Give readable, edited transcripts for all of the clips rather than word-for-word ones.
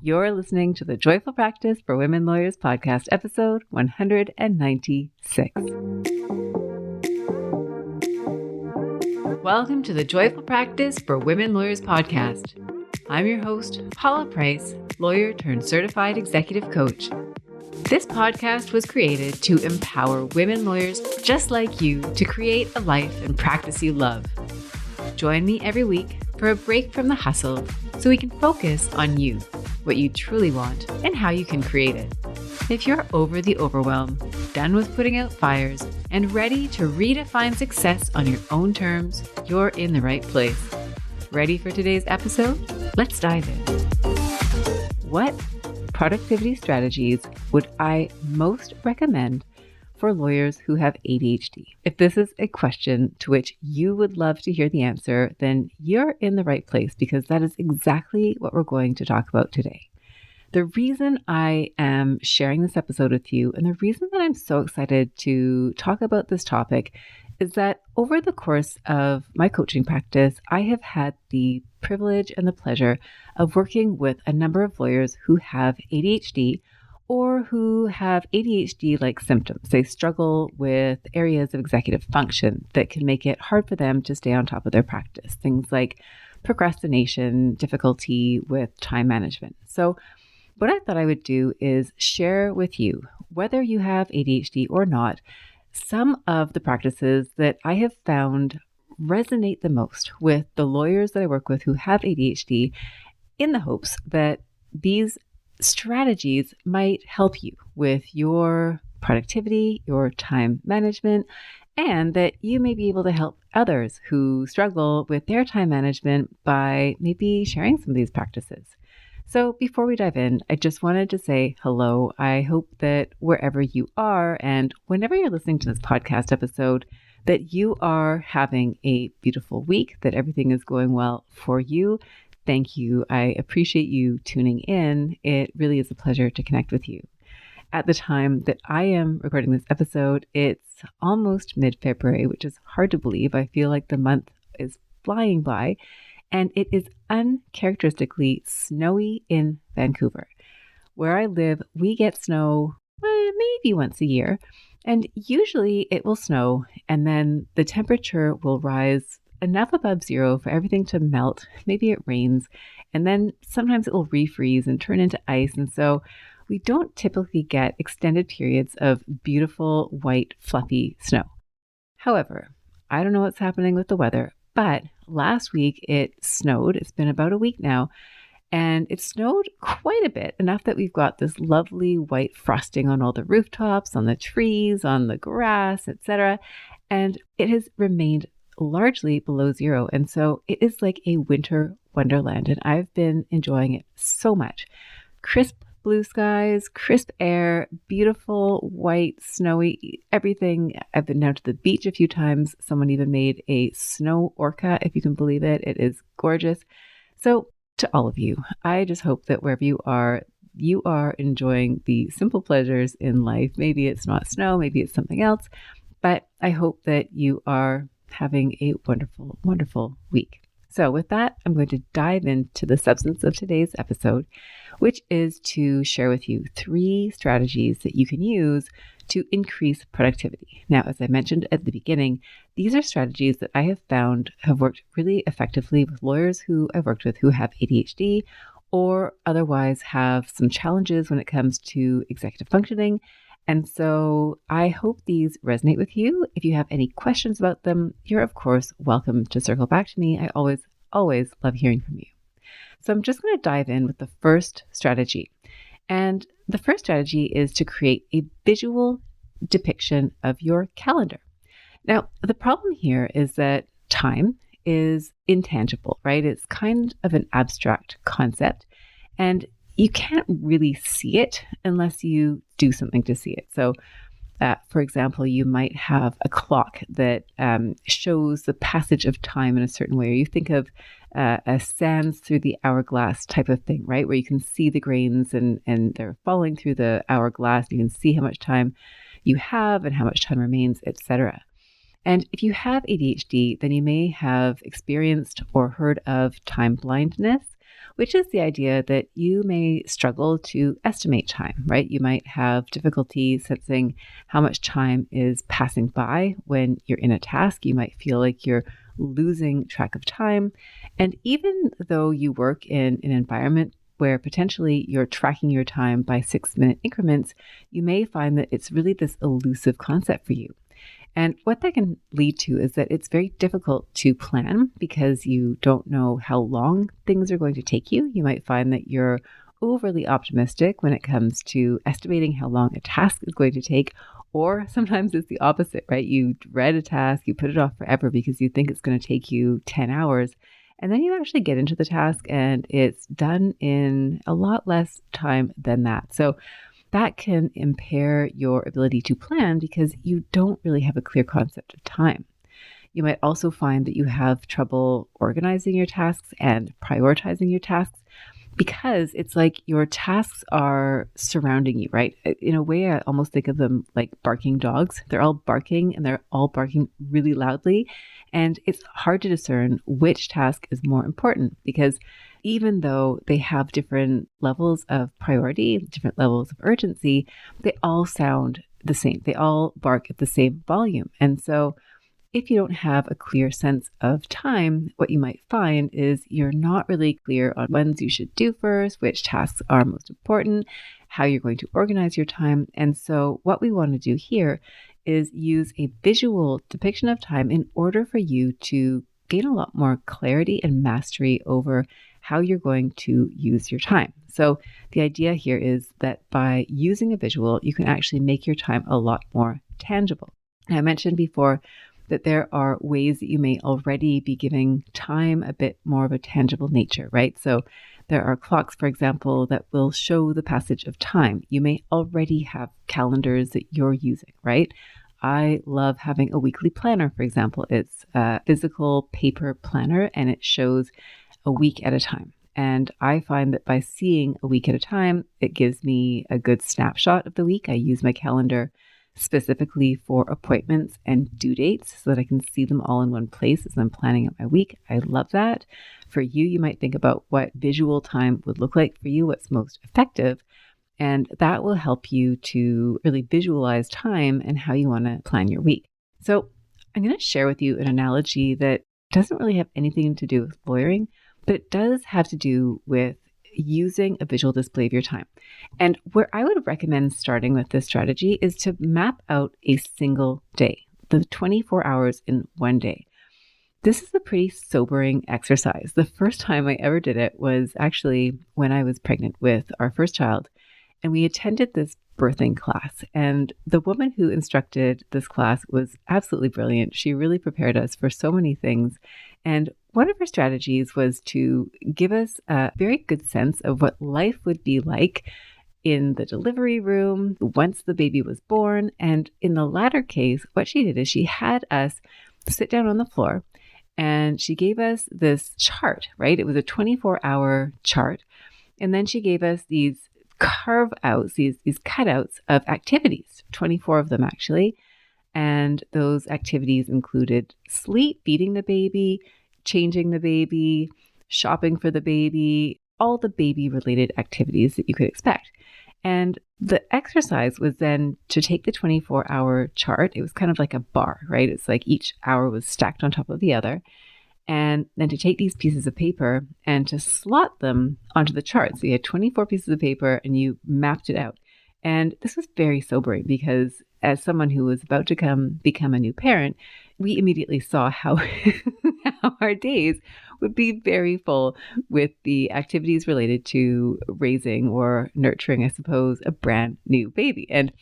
You're listening to the Joyful Practice for Women Lawyers podcast, episode 196. Welcome to the Joyful Practice for Women Lawyers podcast. I'm your host, Paula Price, lawyer turned certified executive coach. This podcast was created to empower women lawyers just like you to create a life and practice you love. Join me every week for a break from the hustle so we can focus on you, what you truly want, and how you can create it. If you're over the overwhelm, done with putting out fires, and ready to redefine success on your own terms, you're in the right place. Ready for today's episode? Let's dive in. What productivity strategies would I most recommend for lawyers who have ADHD? If this is a question to which you would love to hear the answer, then you're in the right place because that is exactly what we're going to talk about today. The reason I am sharing this episode with you and the reason that I'm so excited to talk about this topic is that over the course of my coaching practice, I have had the privilege and the pleasure of working with a number of lawyers who have ADHD or who have ADHD-like symptoms. They struggle with areas of executive function that can make it hard for them to stay on top of their practice. Things like procrastination, difficulty with time management. So what I thought I would do is share with you, whether you have ADHD or not, some of the practices that I have found resonate the most with the lawyers that I work with who have ADHD, in the hopes that these strategies might help you with your productivity, your time management, and that you may be able to help others who struggle with their time management by maybe sharing some of these practices. So before we dive in, I just wanted to say hello. I hope that wherever you are and whenever you're listening to this podcast episode, that you are having a beautiful week, that everything is going well for you. Thank you. I appreciate you tuning in. It really is a pleasure to connect with you. At the time that I am recording this episode, it's almost mid-February, which is hard to believe. I feel like the month is flying by, and it is uncharacteristically snowy in Vancouver. Where I live, we get snow maybe once a year, and usually it will snow, and then the temperature will rise enough above zero for everything to melt. Maybe it rains, and then sometimes it will refreeze and turn into ice. And so we don't typically get extended periods of beautiful, white, fluffy snow. However, I don't know what's happening with the weather, but last week it snowed. It's been about a week now, and it snowed quite a bit, enough that we've got this lovely white frosting on all the rooftops, on the trees, on the grass, etc. And it has remained largely below zero. And so it is like a winter wonderland. And I've been enjoying it so much. Crisp blue skies, crisp air, beautiful white, snowy, everything. I've been down to the beach a few times. Someone even made a snow orca, if you can believe it. It is gorgeous. So to all of you, I just hope that wherever you are enjoying the simple pleasures in life. Maybe it's not snow, maybe it's something else, but I hope that you are having a wonderful, wonderful week. So with that, I'm going to dive into the substance of today's episode, which is to share with you 3 strategies that you can use to increase productivity. Now, as I mentioned at the beginning, these are strategies that I have found have worked really effectively with lawyers who I've worked with who have ADHD or otherwise have some challenges when it comes to executive functioning. And so I hope these resonate with you. If you have any questions about them, you're of course welcome to circle back to me. I always love hearing from you. So I'm just going to dive in with the first strategy. And the first strategy is to create a visual depiction of your calendar. Now, the problem here is that time is intangible, right? It's kind of an abstract concept. And you can't really see it unless you do something to see it. So, for example, you might have a clock that shows the passage of time in a certain way, or you think of a sands through the hourglass type of thing, right? Where you can see the grains and they're falling through the hourglass. You can see how much time you have and how much time remains, etc. And if you have ADHD, then you may have experienced or heard of time blindness, which is the idea that you may struggle to estimate time, right? You might have difficulty sensing how much time is passing by when you're in a task. You might feel like you're losing track of time. And even though you work in an environment where potentially you're tracking your time by 6-minute increments, you may find that it's really this elusive concept for you. And what that can lead to is that it's very difficult to plan because you don't know how long things are going to take you. You might find that you're overly optimistic when it comes to estimating how long a task is going to take, or sometimes it's the opposite, right? You dread a task, you put it off forever because you think it's going to take you 10 hours. And then you actually get into the task and it's done in a lot less time than that. So that can impair your ability to plan because you don't really have a clear concept of time. You might also find that you have trouble organizing your tasks and prioritizing your tasks because it's like your tasks are surrounding you, right? In a way, I almost think of them like barking dogs. They're all barking and they're all barking really loudly. And it's hard to discern which task is more important because even though they have different levels of priority, different levels of urgency, they all sound the same. They all bark at the same volume. And so if you don't have a clear sense of time, what you might find is you're not really clear on ones you should do first, which tasks are most important, how you're going to organize your time. And so what we want to do here is use a visual depiction of time in order for you to gain a lot more clarity and mastery over how you're going to use your time. So the idea here is that by using a visual, you can actually make your time a lot more tangible. I mentioned before that there are ways that you may already be giving time a bit more of a tangible nature, right? So there are clocks, for example, that will show the passage of time. You may already have calendars that you're using, right? I love having a weekly planner, for example. It's a physical paper planner and it shows a week at a time. And I find that by seeing a week at a time, it gives me a good snapshot of the week. I use my calendar specifically for appointments and due dates so that I can see them all in one place as I'm planning out my week. I love that. For you, you might think about what visual time would look like for you, what's most effective, and that will help you to really visualize time and how you want to plan your week. So I'm going to share with you an analogy that doesn't really have anything to do with lawyering, but it does have to do with using a visual display of your time. And where I would recommend starting with this strategy is to map out a single day, the 24 hours in one day. This is a pretty sobering exercise. The first time I ever did it was actually when I was pregnant with our first child, and we attended this birthing class. And the woman who instructed this class was absolutely brilliant. She really prepared us for so many things. And one of her strategies was to give us a very good sense of what life would be like in the delivery room once the baby was born. And in the latter case, what she did is she had us sit down on the floor and she gave us this chart, right? It was a 24-hour chart. And then she gave us these carve outs, these cutouts of activities, 24 of them actually. And those activities included sleep, feeding the baby, changing the baby, shopping for the baby, all the baby related activities that you could expect. And the exercise was then to take the 24-hour chart. It was kind of like a bar, right? It's like each hour was stacked on top of the other. And then to take these pieces of paper and to slot them onto the chart. So you had 24 pieces of paper and you mapped it out. And this was very sobering because as someone who was about to become a new parent, we immediately saw how, how our days would be very full with the activities related to raising or nurturing, I suppose, a brand new baby. And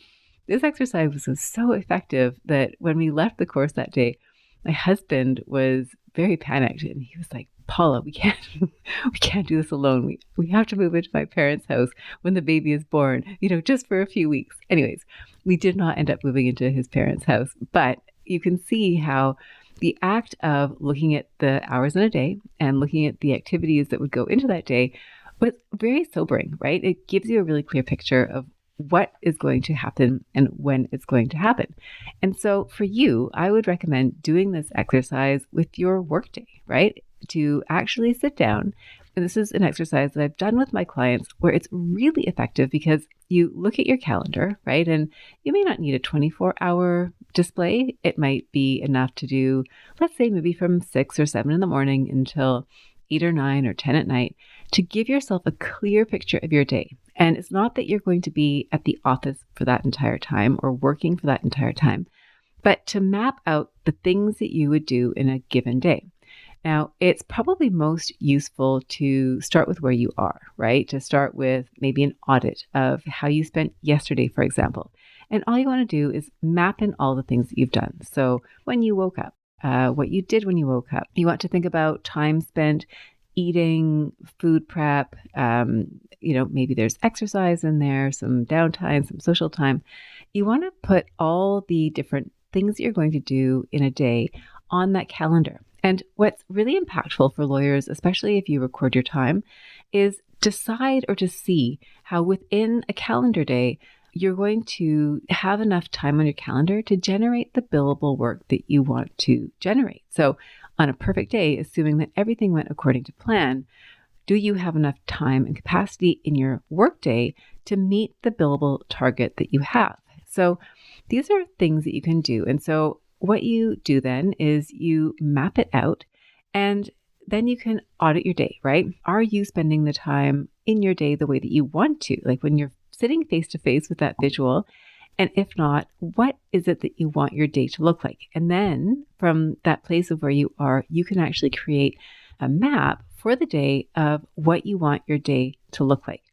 this exercise was so effective that when we left the course that day, my husband was very panicked and he was like, Paula, we can't do this alone. We have to move into my parents' house when the baby is born, just for a few weeks. Anyways, we did not end up moving into his parents' house, but you can see how the act of looking at the hours in a day and looking at the activities that would go into that day was very sobering, right? It gives you a really clear picture of what is going to happen and when it's going to happen. And so for you, I would recommend doing this exercise with your workday, right? To actually sit down And this is an exercise that I've done with my clients where it's really effective because you look at your calendar, right? And you may not need a 24-hour display. It might be enough to do, let's say, maybe from 6 or 7 in the morning until 8 or 9 or 10 at night, to give yourself a clear picture of your day. And it's not that you're going to be at the office for that entire time or working for that entire time, but to map out the things that you would do in a given day. Now, it's probably most useful to start with where you are, right? To start with maybe an audit of how you spent yesterday, for example. And all you want to do is map in all the things that you've done. So when you woke up, what you did when you woke up. You want to think about time spent eating, food prep, maybe there's exercise in there, some downtime, some social time. You want to put all the different things that you're going to do in a day on that calendar. And what's really impactful for lawyers, especially if you record your time, is decide or to see how within a calendar day, you're going to have enough time on your calendar to generate the billable work that you want to generate. So on a perfect day, assuming that everything went according to plan, do you have enough time and capacity in your workday to meet the billable target that you have? So these are things that you can do. And so what you do then is you map it out and then you can audit your day, right? Are you spending the time in your day the way that you want to? Like when you're sitting face to face with that visual. And if not, what is it that you want your day to look like? And then from that place of where you are, you can actually create a map for the day of what you want your day to look like.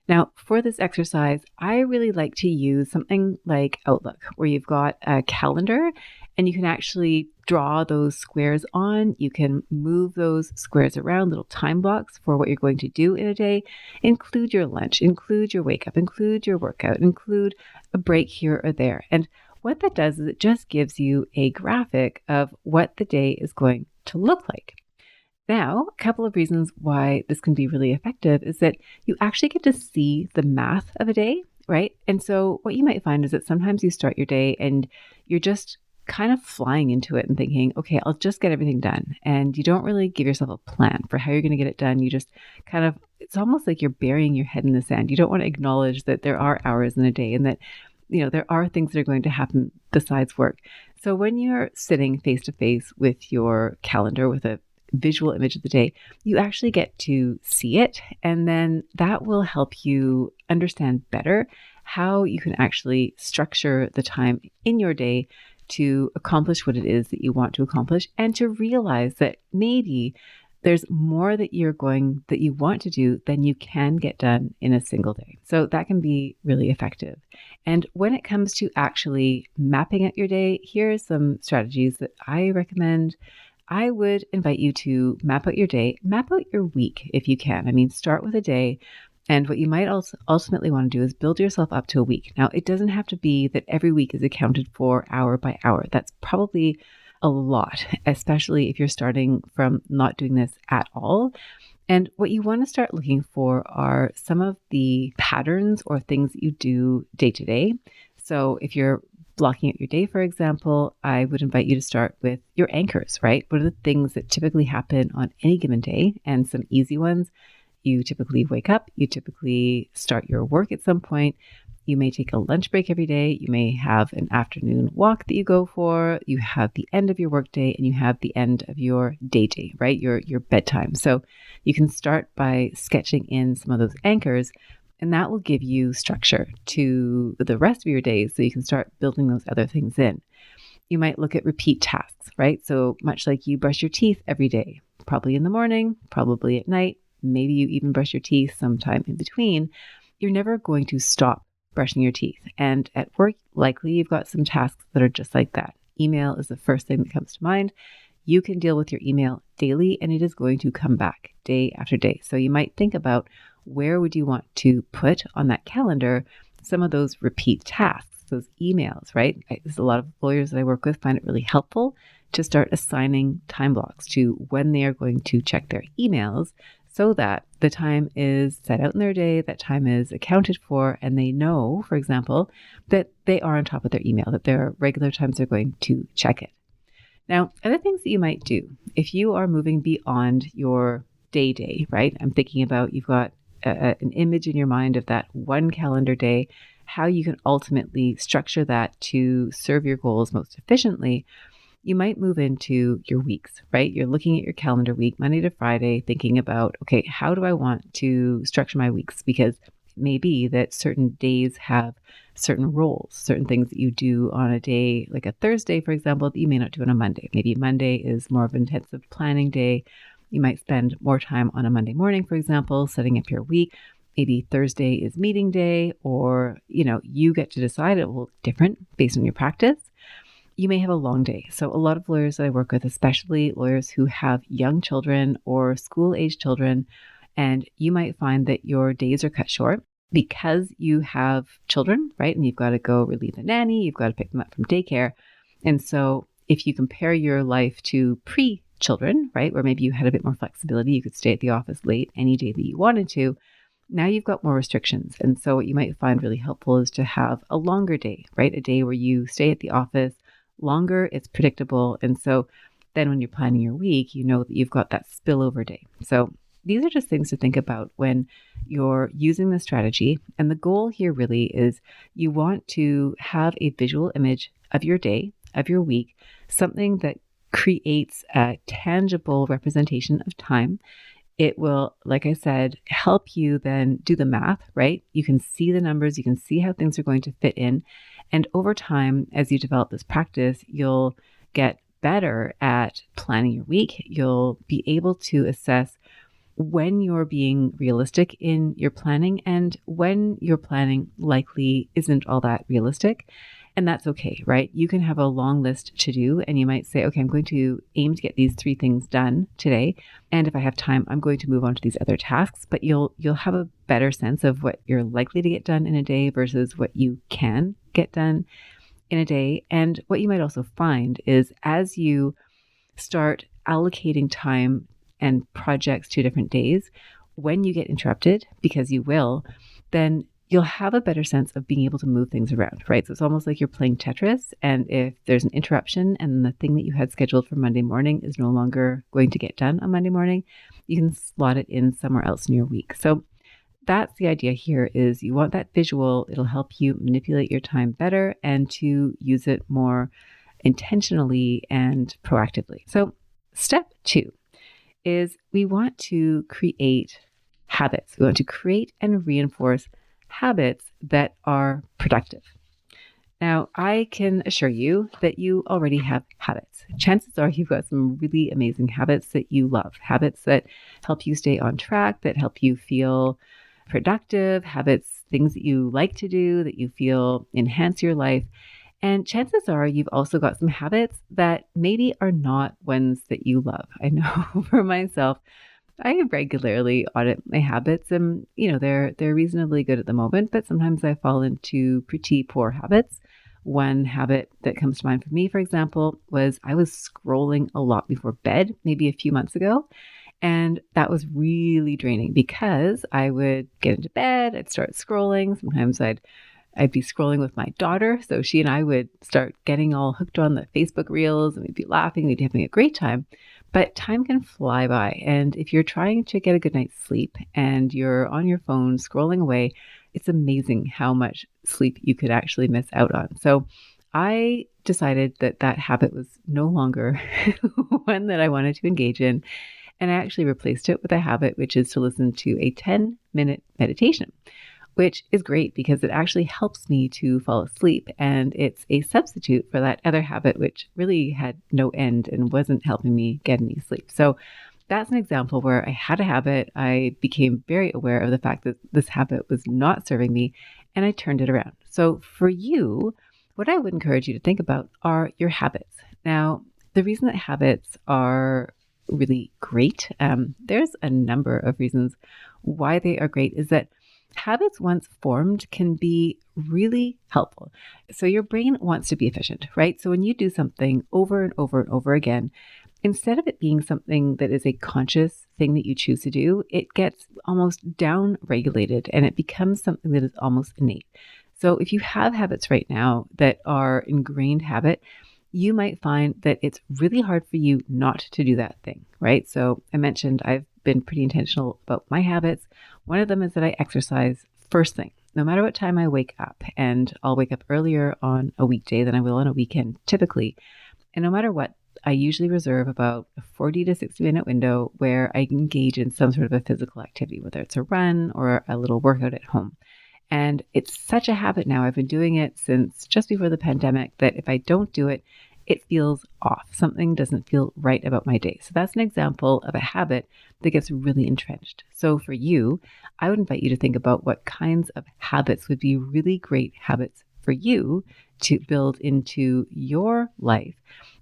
Now, for this exercise, I really like to use something like Outlook, where you've got a calendar and you can actually draw those squares on. You can move those squares around, little time blocks for what you're going to do in a day. Include your lunch, include your wake up, include your workout, include a break here or there. And what that does is it just gives you a graphic of what the day is going to look like. Now, a couple of reasons why this can be really effective is that you actually get to see the math of a day, right? And so what you might find is that sometimes you start your day and you're just kind of flying into it and thinking, okay, I'll just get everything done. And you don't really give yourself a plan for how you're going to get it done. You just kind of, it's almost like you're burying your head in the sand. You don't want to acknowledge that there are hours in a day and that, there are things that are going to happen besides work. So when you're sitting face to face with your calendar with a visual image of the day, you actually get to see it. And then that will help you understand better how you can actually structure the time in your day to accomplish what it is that you want to accomplish, and to realize that maybe there's more that you want to do than you can get done in a single day. So that can be really effective. And when it comes to actually mapping out your day, here are some strategies that I recommend. I would invite you to map out your day, map out your week if you can. I mean, start with a day. And what you might also ultimately want to do is build yourself up to a week. Now, it doesn't have to be that every week is accounted for hour by hour. That's probably a lot, especially if you're starting from not doing this at all. And what you want to start looking for are some of the patterns or things that you do day to day. So if you're blocking out your day, for example, I would invite you to start with your anchors, right? What are the things that typically happen on any given day? And some easy ones. You typically wake up, you typically start your work at some point. You may take a lunch break every day. You may have an afternoon walk that you go for. You have the end of your workday and you have the end of your day, right? Your bedtime. So you can start by sketching in some of those anchors, and that will give you structure to the rest of your days so you can start building those other things in. You might look at repeat tasks, right? So much like you brush your teeth every day, probably in the morning, probably at night, maybe you even brush your teeth sometime in between, you're never going to stop brushing your teeth. And at work, likely you've got some tasks that are just like that. Email is the first thing that comes to mind. You can deal with your email daily and it is going to come back day after day. So you might think about where would you want to put on that calendar some of those repeat tasks, those emails, right? There's a lot of lawyers that I work with find it really helpful to start assigning time blocks to when they are going to check their emails so that the time is set out in their day, that time is accounted for, and they know, for example, that they are on top of their email, that there are regular times they're going to check it. Now, other things that you might do if you are moving beyond your day, right? I'm thinking about you've got an image in your mind of that one calendar day, how you can ultimately structure that to serve your goals most efficiently. You might move into your weeks, right? You're looking at your calendar week, Monday to Friday, thinking about, okay, how do I want to structure my weeks? Because it may be that certain days have certain roles, certain things that you do on a day, like a Thursday, for example, that you may not do on a Monday. Maybe Monday is more of an intensive planning day. You might spend more time on a Monday morning, for example, setting up your week. Maybe Thursday is meeting day, or, you get to decide. It will different based on your practice. You may have a long day. So a lot of lawyers that I work with, especially lawyers who have young children or school-age children, and you might find that your days are cut short because you have children, right? And you've got to go relieve the nanny, you've got to pick them up from daycare. And so if you compare your life to pre-children, right, where maybe you had a bit more flexibility, you could stay at the office late any day that you wanted to, now you've got more restrictions. And so what you might find really helpful is to have a longer day, right? A day where you stay at the office longer, it's predictable. And so then when you're planning your week, you know that you've got that spillover day. So these are just things to think about when you're using the strategy. And the goal here really is you want to have a visual image of your day, of your week, something that creates a tangible representation of time. It will, like I said, help you then do the math, right? You can see the numbers, you can see how things are going to fit in. And over time, as you develop this practice, you'll get better at planning your week. You'll be able to assess when you're being realistic in your planning and when your planning likely isn't all that realistic. And that's okay, right? You can have a long list to do and you might say, okay, I'm going to aim to get these 3 things done today. And if I have time, I'm going to move on to these other tasks, but you'll have a better sense of what you're likely to get done in a day versus what you can get done in a day. And what you might also find is as you start allocating time and projects to different days, when you get interrupted, because you will, then you'll have a better sense of being able to move things around, right? So it's almost like you're playing Tetris. And if there's an interruption and the thing that you had scheduled for Monday morning is no longer going to get done on Monday morning, you can slot it in somewhere else in your week. So that's the idea here is you want that visual. It'll help you manipulate your time better and to use it more intentionally and proactively. So step 2 is we want to create habits. We want to create and reinforce habits that are productive. Now, I can assure you that you already have habits. Chances are you've got some really amazing habits that you love, habits that help you stay on track, that help you feel productive, habits, things that you like to do, that you feel enhance your life. And chances are you've also got some habits that maybe are not ones that you love. I know for myself, I regularly audit my habits and, they're reasonably good at the moment, but sometimes I fall into pretty poor habits. One habit that comes to mind for me, for example, was I was scrolling a lot before bed, maybe a few months ago. And that was really draining because I would get into bed, I'd start scrolling. Sometimes I'd be scrolling with my daughter. So she and I would start getting all hooked on the Facebook reels and we'd be laughing, we'd be having a great time. But time can fly by. And if you're trying to get a good night's sleep and you're on your phone scrolling away, it's amazing how much sleep you could actually miss out on. So I decided that habit was no longer one that I wanted to engage in. And I actually replaced it with a habit, which is to listen to a 10-minute meditation, which is great because it actually helps me to fall asleep. And it's a substitute for that other habit, which really had no end and wasn't helping me get any sleep. So that's an example where I had a habit. I became very aware of the fact that this habit was not serving me and I turned it around. So for you, what I would encourage you to think about are your habits. Now, the reason that habits are really great, there's a number of reasons why they are great, is that habits once formed can be really helpful. So your brain wants to be efficient, right? So when you do something over and over and over again, instead of it being something that is a conscious thing that you choose to do, it gets almost down regulated and it becomes something that is almost innate. So if you have habits right now that are ingrained habit, you might find that it's really hard for you not to do that thing, right? So I mentioned I've been pretty intentional about my habits. One of them is that I exercise first thing, no matter what time I wake up. And I'll wake up earlier on a weekday than I will on a weekend typically. And no matter what, I usually reserve about a 40 to 60 minute window where I engage in some sort of a physical activity, whether it's a run or a little workout at home. And it's such a habit now. I've been doing it since just before the pandemic that if I don't do it, it feels off. Something doesn't feel right about my day. So that's an example of a habit that gets really entrenched. So for you, I would invite you to think about what kinds of habits would be really great habits for you to build into your life.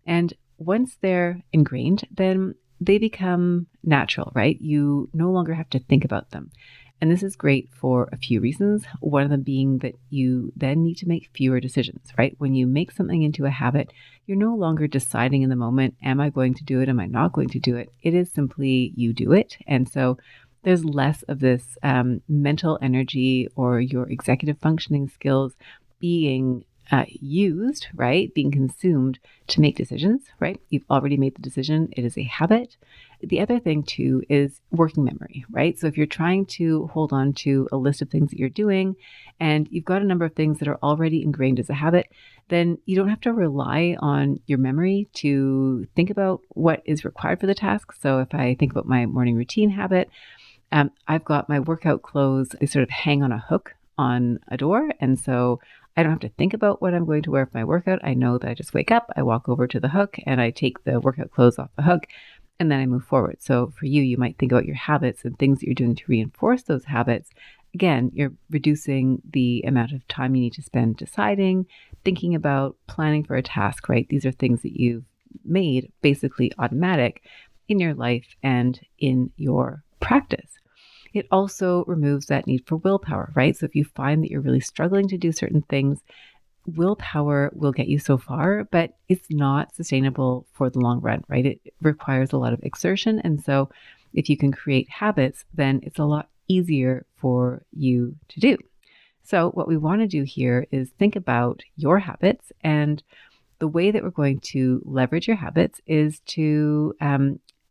And once they're ingrained, then they become natural, right? You no longer have to think about them. And this is great for a few reasons. One of them being that you then need to make fewer decisions, right? When you make something into a habit, you're no longer deciding in the moment, am I going to do it? Am I not going to do it? It is simply you do it. And so there's less of this mental energy or your executive functioning skills being used, right? Being consumed to make decisions, right? You've already made the decision. It is a habit. The other thing too is working memory, right? So if you're trying to hold on to a list of things that you're doing and you've got a number of things that are already ingrained as a habit, then you don't have to rely on your memory to think about what is required for the task. So if I think about my morning routine habit, I've got my workout clothes, they sort of hang on a hook on a door. And so I don't have to think about what I'm going to wear for my workout. I know that I just wake up, I walk over to the hook and I take the workout clothes off the hook and then I move forward. So for you, you might think about your habits and things that you're doing to reinforce those habits. Again, you're reducing the amount of time you need to spend deciding, thinking about, planning for a task, right? These are things that you've made basically automatic in your life and in your practice. It also removes that need for willpower, right? So if you find that you're really struggling to do certain things, willpower will get you so far, but it's not sustainable for the long run, right? It requires a lot of exertion. And so if you can create habits, then it's a lot easier for you to do. So what we want to do here is think about your habits, and the way that we're going to leverage your habits is to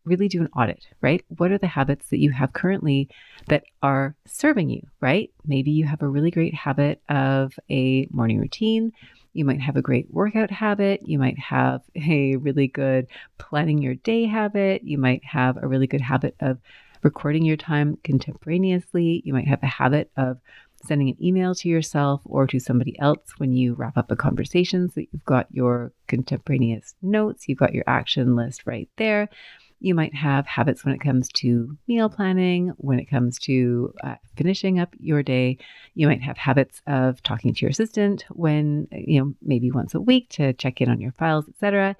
really do an audit, right? What are the habits that you have currently that are serving you, right? Maybe you have a really great habit of a morning routine. You might have a great workout habit. You might have a really good planning your day habit. You might have a really good habit of recording your time contemporaneously. You might have a habit of sending an email to yourself or to somebody else when you wrap up a conversation so that you've got your contemporaneous notes, you've got your action list right there. You might have habits when it comes to meal planning, when it comes to finishing up your day. You might have habits of talking to your assistant when, maybe once a week to check in on your files, etc.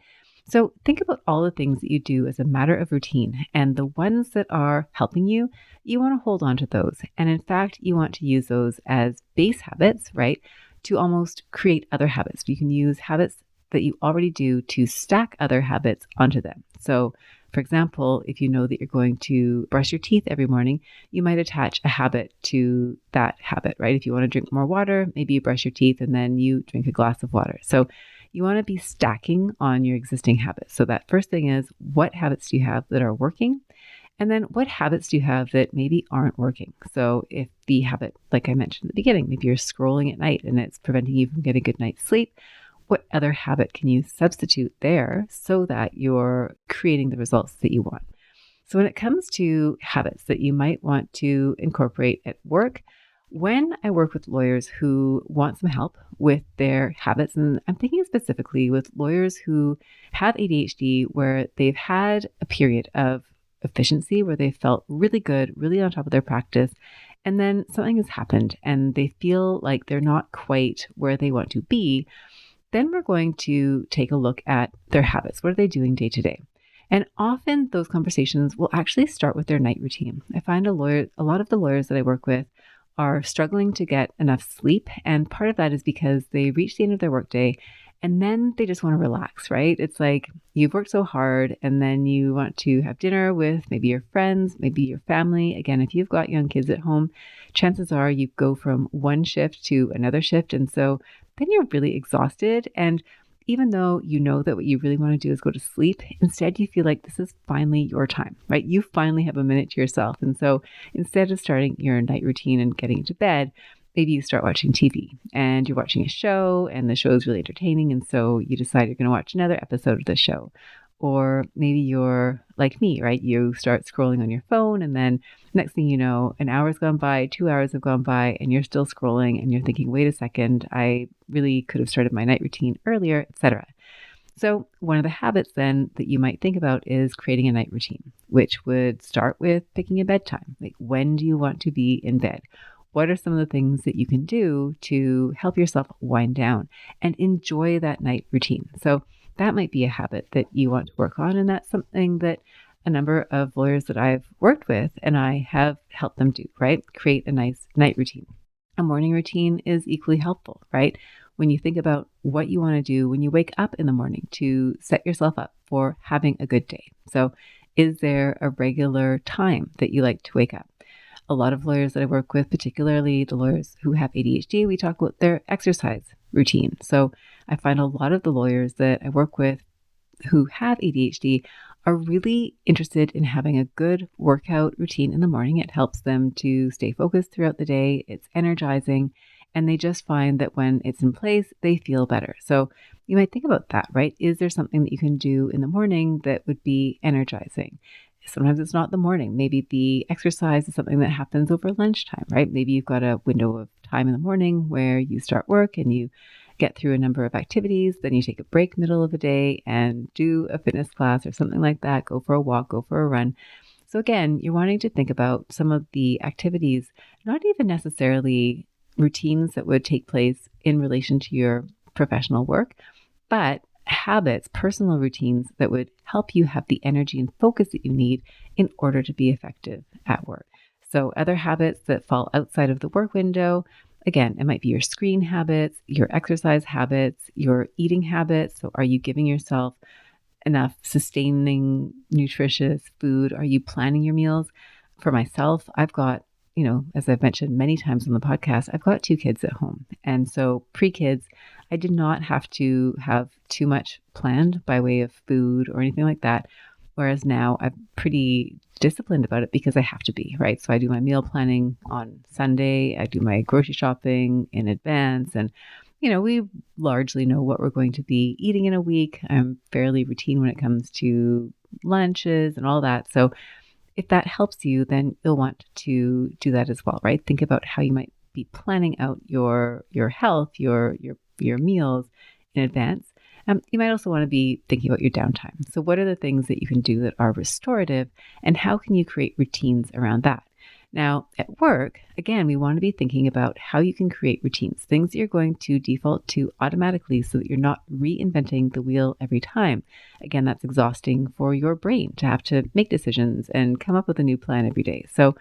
So think about all the things that you do as a matter of routine, and the ones that are helping you, you want to hold on to those. And in fact, you want to use those as base habits, right? To almost create other habits. You can use habits that you already do to stack other habits onto them. So for example, if you know that you're going to brush your teeth every morning, you might attach a habit to that habit, right? If you want to drink more water, maybe you brush your teeth and then you drink a glass of water. So you want to be stacking on your existing habits. So that first thing is, what habits do you have that are working? And then what habits do you have that maybe aren't working? So if the habit, like I mentioned at the beginning, maybe you're scrolling at night and it's preventing you from getting a good night's sleep, what other habit can you substitute there so that you're creating the results that you want? So when it comes to habits that you might want to incorporate at work, when I work with lawyers who want some help with their habits, and I'm thinking specifically with lawyers who have ADHD, where they've had a period of efficiency, where they felt really good, really on top of their practice, and then something has happened and they feel like they're not quite where they want to be, then we're going to take a look at their habits. What are they doing day to day? And often those conversations will actually start with their night routine. I find a lot of the lawyers that I work with are struggling to get enough sleep. And part of that is because they reach the end of their workday and then they just want to relax, right? It's like you've worked so hard and then you want to have dinner with maybe your friends, maybe your family. Again, if you've got young kids at home, chances are you go from one shift to another shift. And so then you're really exhausted. And even though you know that what you really want to do is go to sleep, instead you feel like this is finally your time, right? You finally have a minute to yourself. And so instead of starting your night routine and getting into bed, maybe you start watching TV and you're watching a show and the show is really entertaining. And so you decide you're going to watch another episode of the show. Or maybe you're like me, right? You start scrolling on your phone and then next thing you know, an hour's gone by, 2 hours have gone by, and you're still scrolling and you're thinking, wait a second, I really could have started my night routine earlier, etc. So one of the habits then that you might think about is creating a night routine, which would start with picking a bedtime. Like, when do you want to be in bed? What are some of the things that you can do to help yourself wind down and enjoy that night routine? So that might be a habit that you want to work on. And that's something that a number of lawyers that I've worked with and I have helped them do, right? Create a nice night routine. A morning routine is equally helpful, right? When you think about what you want to do when you wake up in the morning to set yourself up for having a good day. So is there a regular time that you like to wake up? A lot of lawyers that I work with, particularly the lawyers who have ADHD, we talk about their exercise routine. So I find a lot of the lawyers that I work with who have ADHD are really interested in having a good workout routine in the morning. It helps them to stay focused throughout the day. It's energizing. And they just find that when it's in place, they feel better. So you might think about that, right? Is there something that you can do in the morning that would be energizing? Sometimes it's not the morning. Maybe the exercise is something that happens over lunchtime, right? Maybe you've got a window of time in the morning where you start work and you get through a number of activities, then you take a break middle of the day and do a fitness class or something like that, go for a walk, go for a run. So again, you're wanting to think about some of the activities, not even necessarily routines that would take place in relation to your professional work, but habits, personal routines that would help you have the energy and focus that you need in order to be effective at work. So other habits that fall outside of the work window, again, it might be your screen habits, your exercise habits, your eating habits. So are you giving yourself enough sustaining, nutritious food? Are you planning your meals? For myself, I've got, as I've mentioned many times on the podcast, I've got 2 kids at home. And so pre-kids, I did not have to have too much planned by way of food or anything like that. Whereas now I'm pretty disciplined about it because I have to be, right? So I do my meal planning on Sunday. I do my grocery shopping in advance. And, we largely know what we're going to be eating in a week. I'm fairly routine when it comes to lunches and all that. So if that helps you, then you'll want to do that as well, right? Think about how you might be planning out your health, your meals in advance. You might also want to be thinking about your downtime. So what are the things that you can do that are restorative and how can you create routines around that? Now, at work, again, we want to be thinking about how you can create routines, things that you're going to default to automatically so that you're not reinventing the wheel every time. Again, that's exhausting for your brain to have to make decisions and come up with a new plan every day. So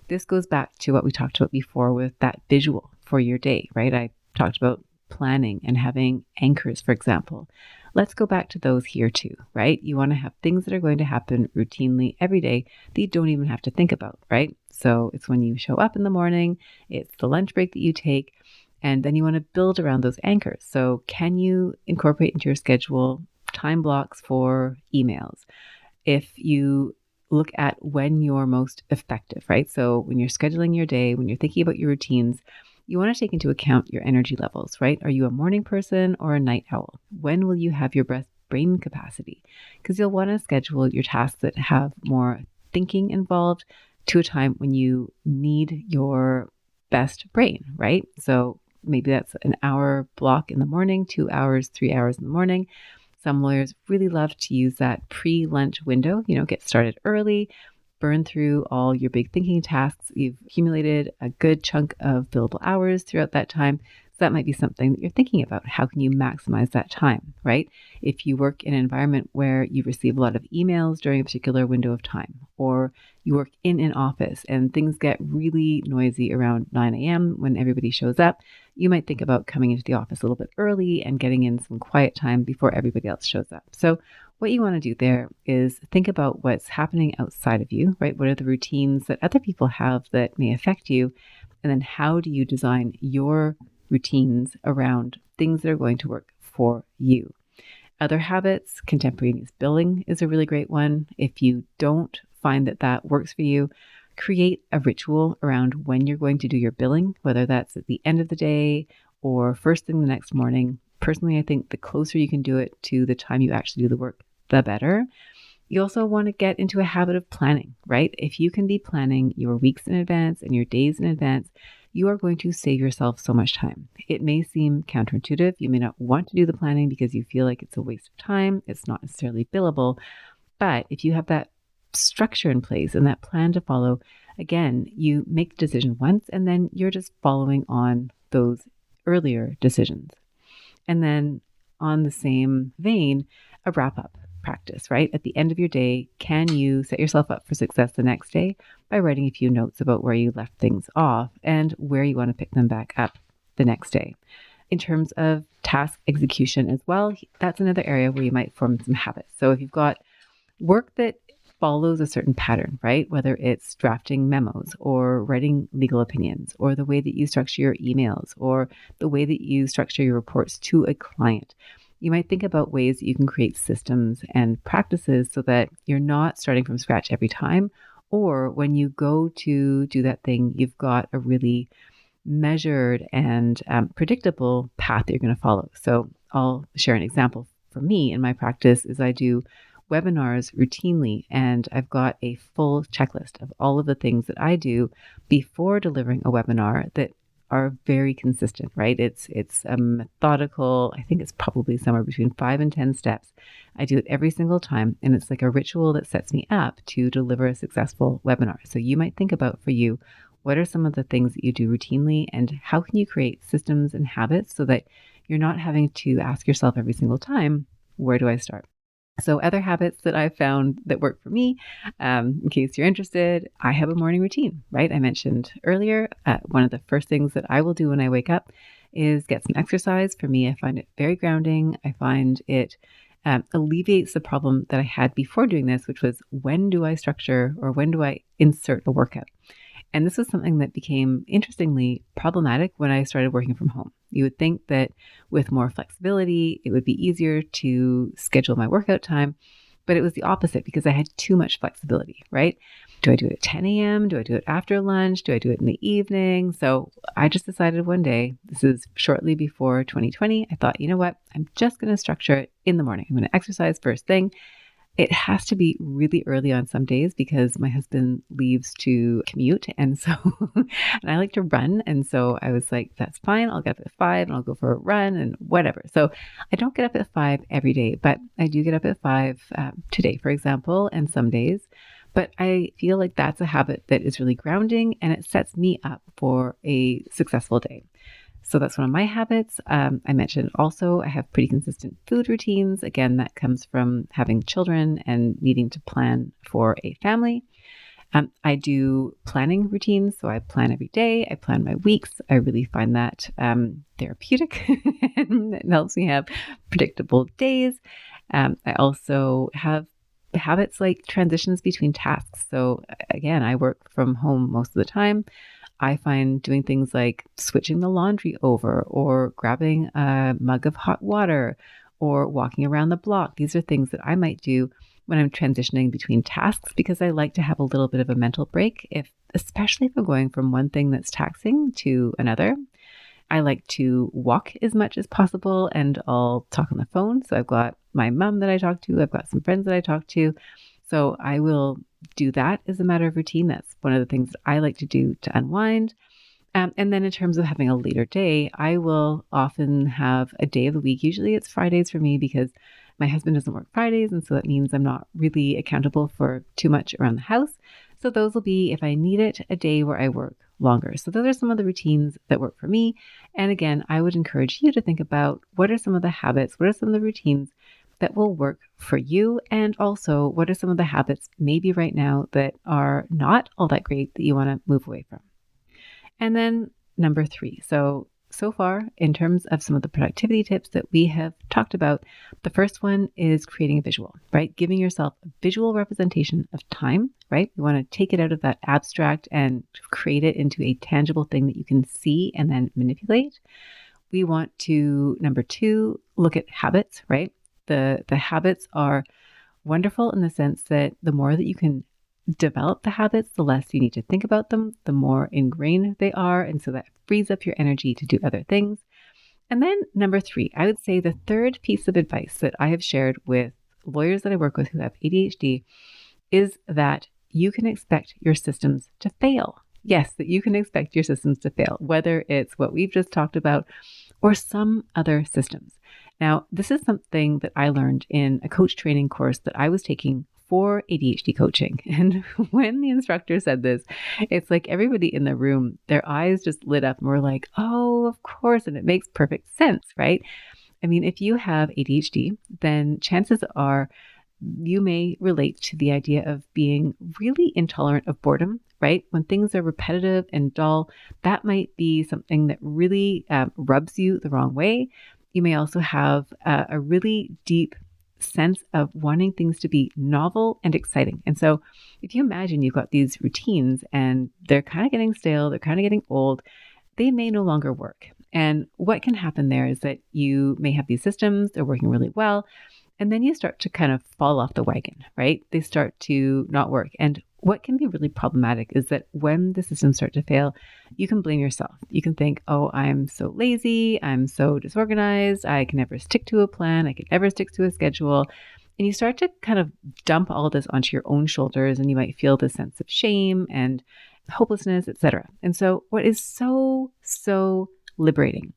this goes back to what we talked about before with that visual for your day, right? I talked about planning and having anchors, for example. Let's go back to those here too, right? You want to have things that are going to happen routinely every day that you don't even have to think about, right? So it's when you show up in the morning, it's the lunch break that you take, and then you want to build around those anchors. So can you incorporate into your schedule time blocks for emails? If you look at when you're most effective, right? So when you're scheduling your day, when you're thinking about your routines, you want to take into account your energy levels, right? Are you a morning person or a night owl? When will you have your best brain capacity? Because you'll want to schedule your tasks that have more thinking involved to a time when you need your best brain, right? So maybe that's an hour block in the morning, 2 hours, 3 hours in the morning. Some lawyers really love to use that pre-lunch window, get started early, burn through all your big thinking tasks. You've accumulated a good chunk of billable hours throughout that time. So that might be something that you're thinking about. How can you maximize that time, right? If you work in an environment where you receive a lot of emails during a particular window of time, or you work in an office and things get really noisy around 9 a.m. when everybody shows up, you might think about coming into the office a little bit early and getting in some quiet time before everybody else shows up. So what you want to do there is think about what's happening outside of you, right? What are the routines that other people have that may affect you? And then how do you design your routines around things that are going to work for you? Other habits, contemporaneous billing is a really great one. If you don't find that that works for you, create a ritual around when you're going to do your billing, whether that's at the end of the day or first thing the next morning. Personally, I think the closer you can do it to the time you actually do the work, the better. You also want to get into a habit of planning, right? If you can be planning your weeks in advance and your days in advance, you are going to save yourself so much time. It may seem counterintuitive. You may not want to do the planning because you feel like it's a waste of time. It's not necessarily billable. But if you have that structure in place and that plan to follow, again, you make the decision once and then you're just following on those earlier decisions. And then on the same vein, a wrap up practice, right? At the end of your day, can you set yourself up for success the next day by writing a few notes about where you left things off and where you want to pick them back up the next day? In terms of task execution as well, that's another area where you might form some habits. So if you've got work that follows a certain pattern, right? Whether it's drafting memos or writing legal opinions or the way that you structure your emails or the way that you structure your reports to a client, you might think about ways that you can create systems and practices so that you're not starting from scratch every time. Or when you go to do that thing, you've got a really measured and predictable path that you're going to follow. So I'll share an example for me in my practice is I do webinars routinely, and I've got a full checklist of all of the things that I do before delivering a webinar that are very consistent, right? It's a methodical, I think it's probably somewhere between 5 and 10 steps. I do it every single time, and it's like a ritual that sets me up to deliver a successful webinar. So you might think about for you, what are some of the things that you do routinely, and how can you create systems and habits so that you're not having to ask yourself every single time, where do I start? So other habits that I've found that work for me, in case you're interested, I have a morning routine, right? I mentioned earlier, one of the first things that I will do when I wake up is get some exercise. For me, I find it very grounding. I find it alleviates the problem that I had before doing this, which was when do I structure or when do I insert a workout? And this was something that became interestingly problematic when I started working from home. You would think that with more flexibility, it would be easier to schedule my workout time, but it was the opposite because I had too much flexibility, right? Do I do it at 10 a.m.? Do I do it after lunch? Do I do it in the evening? So I just decided one day, this is shortly before 2020, I thought, you know what? I'm just going to structure it in the morning. I'm going to exercise first thing. It has to be really early on some days because my husband leaves to commute. And so, and I like to run. And so I was like, that's fine. I'll get up at 5 and I'll go for a run and whatever. So I don't get up at 5 every day, but I do get up at 5 today, for example, and some days. But I feel like that's a habit that is really grounding and it sets me up for a successful day. So that's one of my habits. I mentioned also I have pretty consistent food routines. Again, that comes from having children and needing to plan for a family. I do planning routines. So I plan every day. I plan my weeks. I really find that therapeutic and it helps me have predictable days. I also have habits like transitions between tasks. So again, I work from home most of the time. I find doing things like switching the laundry over or grabbing a mug of hot water or walking around the block. These are things that I might do when I'm transitioning between tasks because I like to have a little bit of a mental break, especially if I'm going from one thing that's taxing to another. I like to walk as much as possible and I'll talk on the phone. So I've got my mom that I talk to. I've got some friends that I talk to. So I will do that as a matter of routine. That's one of the things I like to do to unwind. And then in terms of having a later day, I will often have a day of the week. Usually it's Fridays for me because my husband doesn't work Fridays. And so that means I'm not really accountable for too much around the house. So those will be, if I need it, a day where I work longer. So those are some of the routines that work for me. And again, I would encourage you to think about what are some of the habits, what are some of the routines that will work for you? And also, what are some of the habits maybe right now that are not all that great that you want to move away from? And then number 3. So far, in terms of some of the productivity tips that we have talked about, the first one is creating a visual, right? Giving yourself a visual representation of time, right? We want to take it out of that abstract and create it into a tangible thing that you can see and then manipulate. We want to, number 2, look at habits, right? The habits are wonderful in the sense that the more that you can develop the habits, the less you need to think about them, the more ingrained they are. And so that frees up your energy to do other things. And then number 3, I would say the third piece of advice that I have shared with lawyers that I work with who have ADHD is that you can expect your systems to fail. Yes, that you can expect your systems to fail, whether it's what we've just talked about or some other systems. Now, this is something that I learned in a coach training course that I was taking for ADHD coaching. And when the instructor said this, it's like everybody in the room, their eyes just lit up and were like, oh, of course. And it makes perfect sense, right? I mean, if you have ADHD, then chances are you may relate to the idea of being really intolerant of boredom, right? When things are repetitive and dull, that might be something that really rubs you the wrong way. You may also have a really deep sense of wanting things to be novel and exciting. And so if you imagine you've got these routines and they're kind of getting stale, they're kind of getting old, they may no longer work. And what can happen there is that you may have these systems, they're working really well, and then you start to kind of fall off the wagon, right? They start to not work. And what can be really problematic is that when the systems start to fail, you can blame yourself. You can think, oh, I'm so lazy, I'm so disorganized, I can never stick to a plan, I can never stick to a schedule. And you start to kind of dump all this onto your own shoulders, and you might feel this sense of shame and hopelessness, etc. And so what is so liberating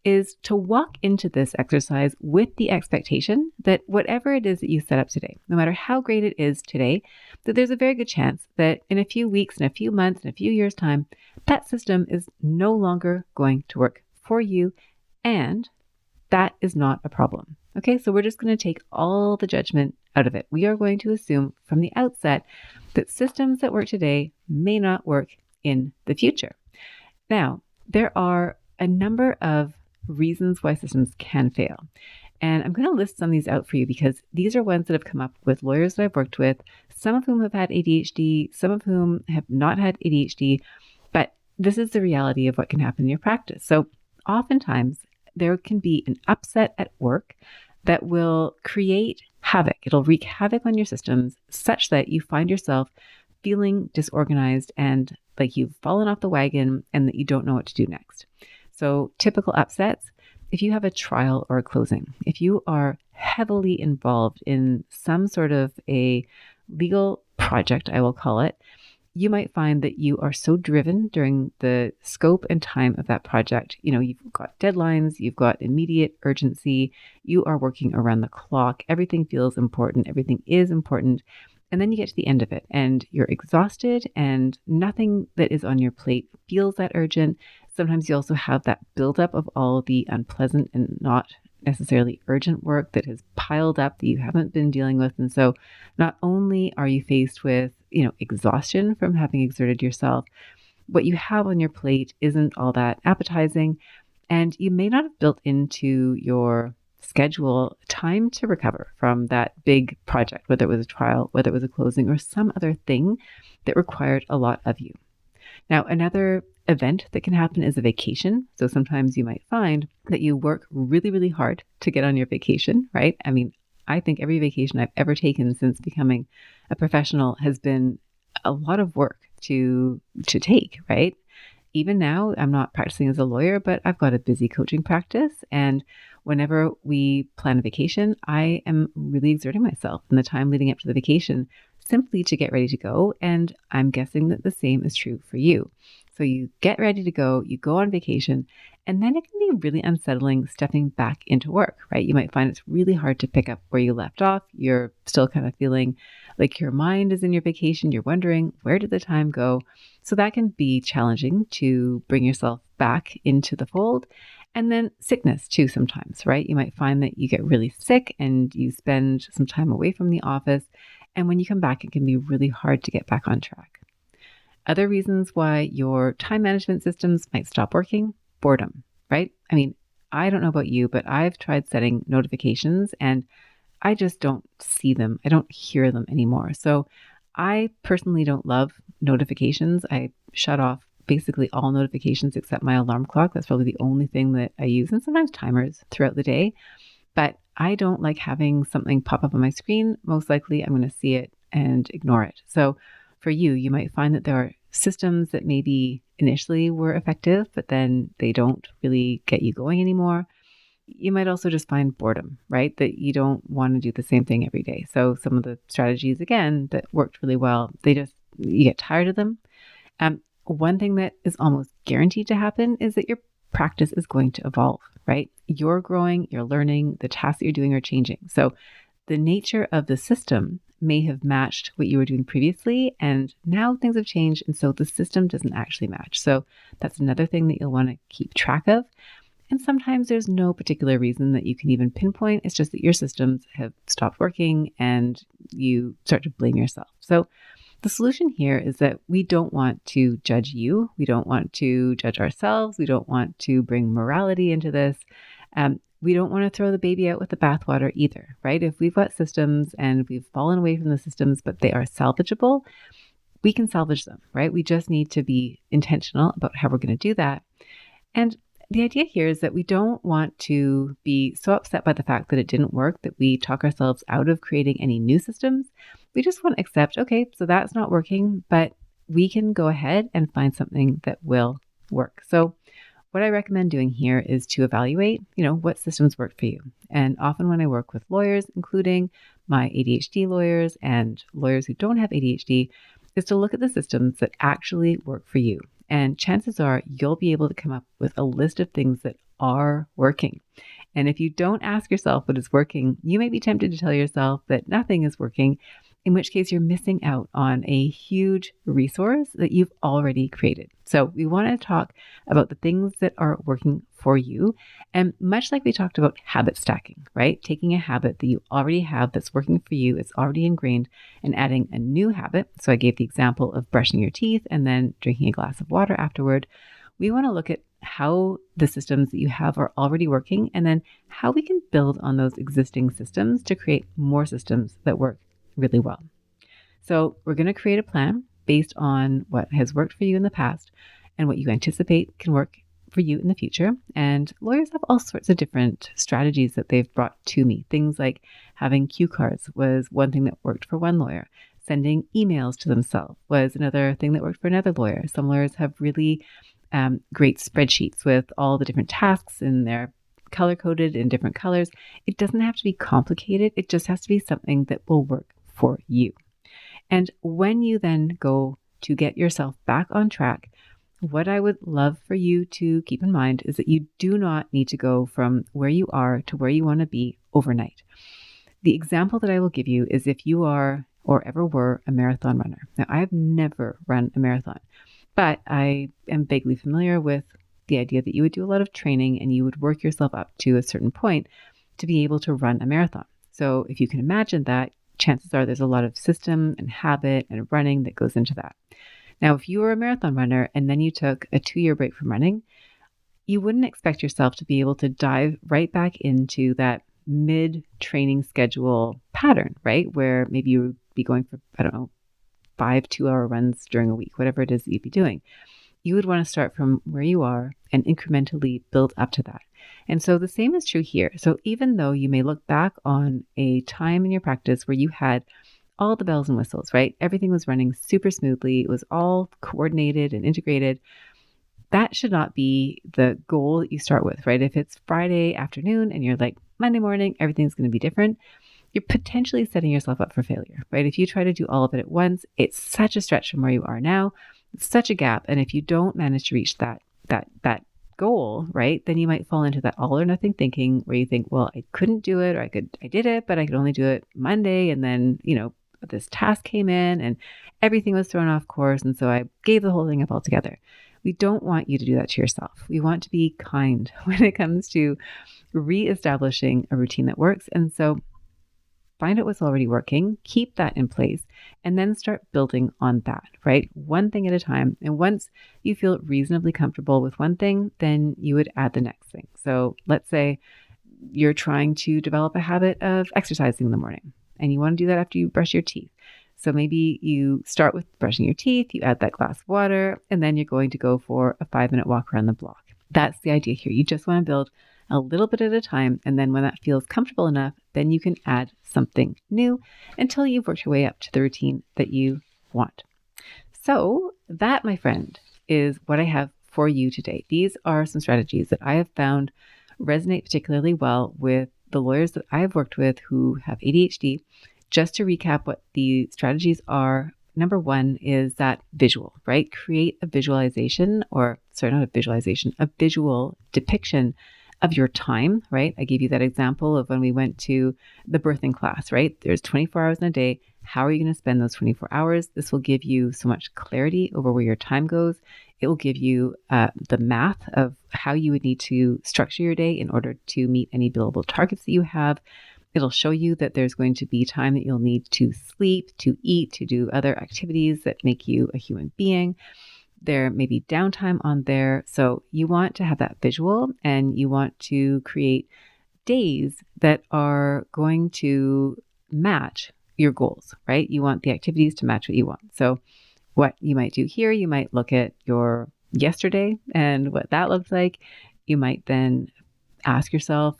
is to walk into this exercise with the expectation that whatever it is that you set up today, no matter how great it is today, that there's a very good chance that in a few weeks, in a few months, in a few years' time, that system is no longer going to work for you. And that is not a problem. Okay, so we're just going to take all the judgment out of it. We are going to assume from the outset that systems that work today may not work in the future. Now, there are a number of reasons why systems can fail. And I'm going to list some of these out for you because these are ones that have come up with lawyers that I've worked with, some of whom have had ADHD, some of whom have not had ADHD, but this is the reality of what can happen in your practice. So oftentimes there can be an upset at work that will create havoc. It'll wreak havoc on your systems such that you find yourself feeling disorganized and like you've fallen off the wagon and that you don't know what to do next. So typical upsets, if you have a trial or a closing, if you are heavily involved in some sort of a legal project, I will call it, you might find that you are so driven during the scope and time of that project. You know, you've got deadlines, you've got immediate urgency, you are working around the clock, everything feels important, everything is important. And then you get to the end of it and you're exhausted and nothing that is on your plate feels that urgent. Sometimes you also have that buildup of all the unpleasant and not necessarily urgent work that has piled up that you haven't been dealing with. And so not only are you faced with, exhaustion from having exerted yourself, what you have on your plate isn't all that appetizing. And you may not have built into your schedule time to recover from that big project, whether it was a trial, whether it was a closing, or some other thing that required a lot of you. Now, another event that can happen is a vacation. So sometimes you might find that you work really, really hard to get on your vacation, right? I mean, I think every vacation I've ever taken since becoming a professional has been a lot of work to take, right? Even now, I'm not practicing as a lawyer, but I've got a busy coaching practice. And whenever we plan a vacation, I am really exerting myself in the time leading up to the vacation simply to get ready to go. And I'm guessing that the same is true for you. So you get ready to go, you go on vacation, and then it can be really unsettling stepping back into work, right? You might find it's really hard to pick up where you left off. You're still kind of feeling like your mind is in your vacation. You're wondering, where did the time go? So that can be challenging to bring yourself back into the fold. And then sickness too sometimes, right? You might find that you get really sick and you spend some time away from the office. And when you come back, it can be really hard to get back on track. Other reasons why your time management systems might stop working, boredom, right? I mean, I don't know about you, but I've tried setting notifications and I just don't see them. I don't hear them anymore. So I personally don't love notifications. I shut off basically all notifications except my alarm clock. That's probably the only thing that I use, and sometimes timers throughout the day. But I don't like having something pop up on my screen. Most likely I'm going to see it and ignore it. So for you, you might find that there are systems that maybe initially were effective, but then they don't really get you going anymore. You might also just find boredom, right? That you don't want to do the same thing every day. So some of the strategies, again, that worked really well, you get tired of them. One thing that is almost guaranteed to happen is that your practice is going to evolve, right? You're growing, you're learning, the tasks that you're doing are changing. So the nature of the system may have matched what you were doing previously, and now things have changed, and so the system doesn't actually match. So that's another thing that you'll want to keep track of. And sometimes there's no particular reason that you can even pinpoint. It's just that your systems have stopped working and you start to blame yourself. So the solution here is that we don't want to judge you. We don't want to judge ourselves. We don't want to bring morality into this. We don't want to throw the baby out with the bathwater either, right? If we've got systems and we've fallen away from the systems, but they are salvageable, we can salvage them, right? We just need to be intentional about how we're going to do that. And the idea here is that we don't want to be so upset by the fact that it didn't work that we talk ourselves out of creating any new systems. We just want to accept, okay, so that's not working, but we can go ahead and find something that will work. So what I recommend doing here is to evaluate, what systems work for you. And often when I work with lawyers, including my ADHD lawyers and lawyers who don't have ADHD, is to look at the systems that actually work for you. And chances are you'll be able to come up with a list of things that are working. And if you don't ask yourself what is working, you may be tempted to tell yourself that nothing is working, in which case you're missing out on a huge resource that you've already created. So we want to talk about the things that are working for you. And much like we talked about habit stacking, right? Taking a habit that you already have that's working for you, it's already ingrained, and adding a new habit. So I gave the example of brushing your teeth and then drinking a glass of water afterward. We want to look at how the systems that you have are already working and then how we can build on those existing systems to create more systems that work really well. So we're going to create a plan based on what has worked for you in the past and what you anticipate can work for you in the future. And lawyers have all sorts of different strategies that they've brought to me. Things like having cue cards was one thing that worked for one lawyer. Sending emails to themselves was another thing that worked for another lawyer. Some lawyers have really great spreadsheets with all the different tasks and they're color-coded in different colors. It doesn't have to be complicated. It just has to be something that will work for you. And when you then go to get yourself back on track, what I would love for you to keep in mind is that you do not need to go from where you are to where you want to be overnight. The example that I will give you is if you are or ever were a marathon runner. Now, I have never run a marathon, but I am vaguely familiar with the idea that you would do a lot of training and you would work yourself up to a certain point to be able to run a marathon. So if you can imagine that, chances are there's a lot of system and habit and running that goes into that. Now, if you were a marathon runner and then you took a 2-year break from running, you wouldn't expect yourself to be able to dive right back into that mid-training schedule pattern, right? Where maybe you would be going for, 5 2-hour runs during a week, whatever it is that you'd be doing. You would want to start from where you are and incrementally build up to that. And so the same is true here. So even though you may look back on a time in your practice where you had all the bells and whistles, right? Everything was running super smoothly. It was all coordinated and integrated. That should not be the goal that you start with, right? If it's Friday afternoon and you're like, Monday morning, everything's going to be different, you're potentially setting yourself up for failure, right? If you try to do all of it at once, it's such a stretch from where you are now. It's such a gap. And if you don't manage to reach that goal, right, then you might fall into that all or nothing thinking where you think, well, I couldn't do it, or I did it, but I could only do it Monday. And then, this task came in and everything was thrown off course. And so I gave the whole thing up altogether. We don't want you to do that to yourself. We want to be kind when it comes to reestablishing a routine that works. And so find out what's already working, keep that in place, and then start building on that, right? One thing at a time. And once you feel reasonably comfortable with one thing, then you would add the next thing. So let's say you're trying to develop a habit of exercising in the morning, and you want to do that after you brush your teeth. So maybe you start with brushing your teeth, you add that glass of water, and then you're going to go for a 5-minute walk around the block. That's the idea here. You just want to build a little bit at a time. And then when that feels comfortable enough, then you can add something new until you've worked your way up to the routine that you want. So that, my friend, is what I have for you today. These are some strategies that I have found resonate particularly well with the lawyers that I have worked with who have ADHD. Just to recap what the strategies are, number one is that visual, right? Create a visualization a visual depiction of your time, right? I gave you that example of when we went to the birthing class, right? There's 24 hours in a day. How are you going to spend those 24 hours? This will give you so much clarity over where your time goes. It will give you the math of how you would need to structure your day in order to meet any billable targets that you have. It'll show you that there's going to be time that you'll need to sleep, to eat, to do other activities that make you a human being. There may be downtime on there. So you want to have that visual, and you want to create days that are going to match your goals, right? You want the activities to match what you want. So what you might do here, you might look at your yesterday and what that looks like. You might then ask yourself,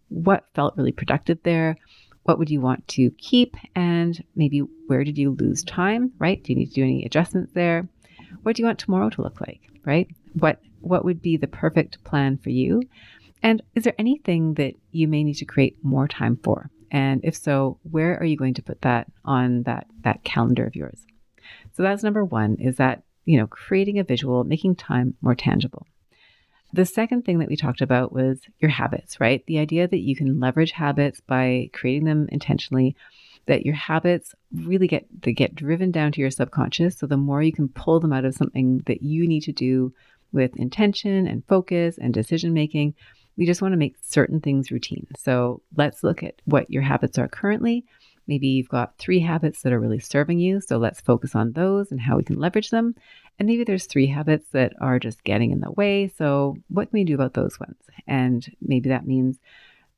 what felt really productive there? What would you want to keep? And maybe where did you lose time, right? Do you need to do any adjustments there? What do you want tomorrow to look like, right? What would be the perfect plan for you? And is there anything that you may need to create more time for? And if so, where are you going to put that on that calendar of yours? So that's number one, is that, creating a visual, making time more tangible. The second thing that we talked about was your habits, right? The idea that you can leverage habits by creating them intentionally, that your habits really get driven down to your subconscious. So the more you can pull them out of something that you need to do with intention and focus and decision making, we just want to make certain things routine. So let's look at what your habits are currently. Maybe you've got 3 habits that are really serving you. So let's focus on those and how we can leverage them. And maybe there's 3 habits that are just getting in the way. So what can we do about those ones? And maybe that means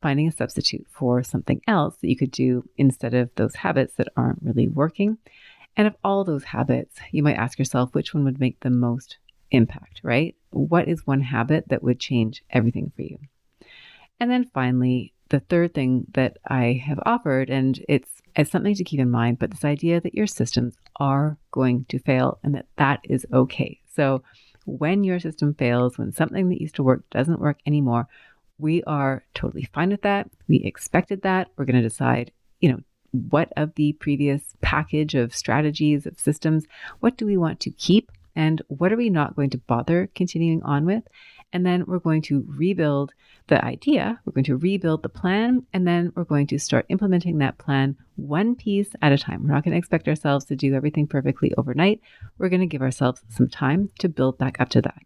finding a substitute for something else that you could do instead of those habits that aren't really working. And of all those habits, you might ask yourself which one would make the most impact, right? What is one habit that would change everything for you? And then finally, the third thing that I have offered, and it's something to keep in mind, but this idea that your systems are going to fail and that is okay. So when your system fails, when something that used to work doesn't work anymore, we are totally fine with that. We expected that. We're going to decide, what of the previous package of strategies, of systems, what do we want to keep and what are we not going to bother continuing on with? And then we're going to rebuild the idea, we're going to rebuild the plan, and then we're going to start implementing that plan one piece at a time. We're not going to expect ourselves to do everything perfectly overnight. We're going to give ourselves some time to build back up to that.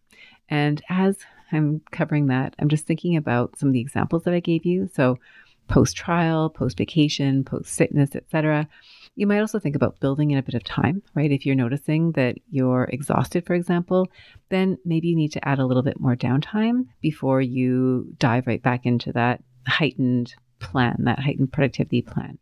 And as I'm covering that, I'm just thinking about some of the examples that I gave you. So post-trial, post-vacation, post-sickness, etc. You might also think about building in a bit of time, right? If you're noticing that you're exhausted, for example, then maybe you need to add a little bit more downtime before you dive right back into that heightened plan, that heightened productivity plan.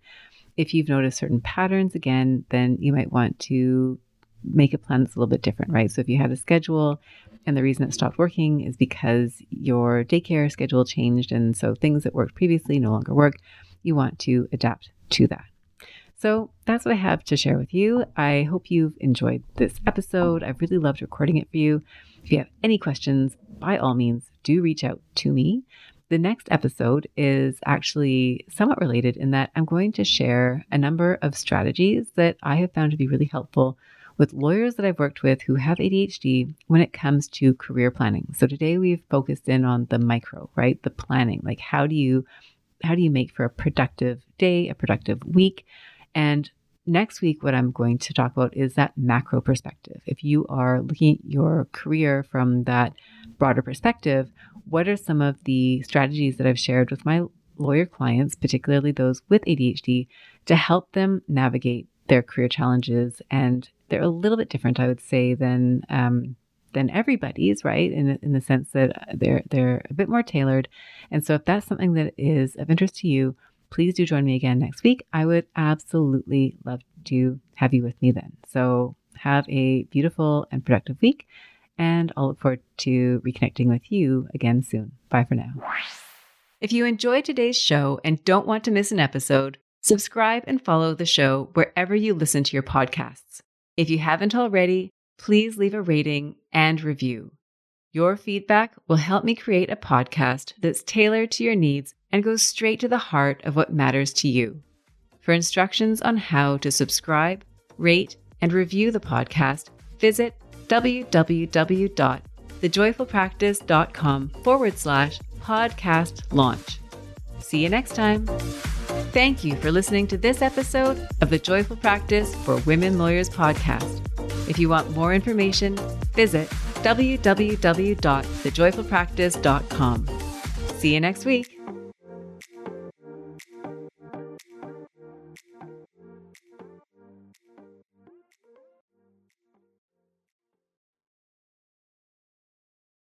If you've noticed certain patterns again, then you might want to make a plan that's a little bit different, right? So if you had a schedule and the reason it stopped working is because your daycare schedule changed, and so things that worked previously no longer work, you want to adapt to that. So that's what I have to share with you. I hope you've enjoyed this episode. I've really loved recording it for you. If you have any questions, by all means, do reach out to me. The next episode is actually somewhat related in that I'm going to share a number of strategies that I have found to be really helpful with lawyers that I've worked with who have ADHD when it comes to career planning. So today we've focused in on the micro, right? The planning, like how do you make for a productive day, a productive week? And next week, what I'm going to talk about is that macro perspective. If you are looking at your career from that broader perspective, what are some of the strategies that I've shared with my lawyer clients, particularly those with ADHD, to help them navigate their career challenges? And they're a little bit different, I would say, than everybody's, right? In the sense that they're a bit more tailored. And so if that's something that is of interest to you, please do join me again next week. I would absolutely love to have you with me then. So have a beautiful and productive week, and I'll look forward to reconnecting with you again soon. Bye for now. If you enjoyed today's show and don't want to miss an episode, subscribe and follow the show wherever you listen to your podcasts. If you haven't already, please leave a rating and review. Your feedback will help me create a podcast that's tailored to your needs and goes straight to the heart of what matters to you. For instructions on how to subscribe, rate, and review the podcast, visit www.thejoyfulpractice.com/podcast launch. See you next time. Thank you for listening to this episode of the Joyful Practice for Women Lawyers podcast. If you want more information, visit www.thejoyfulpractice.com. See you next week.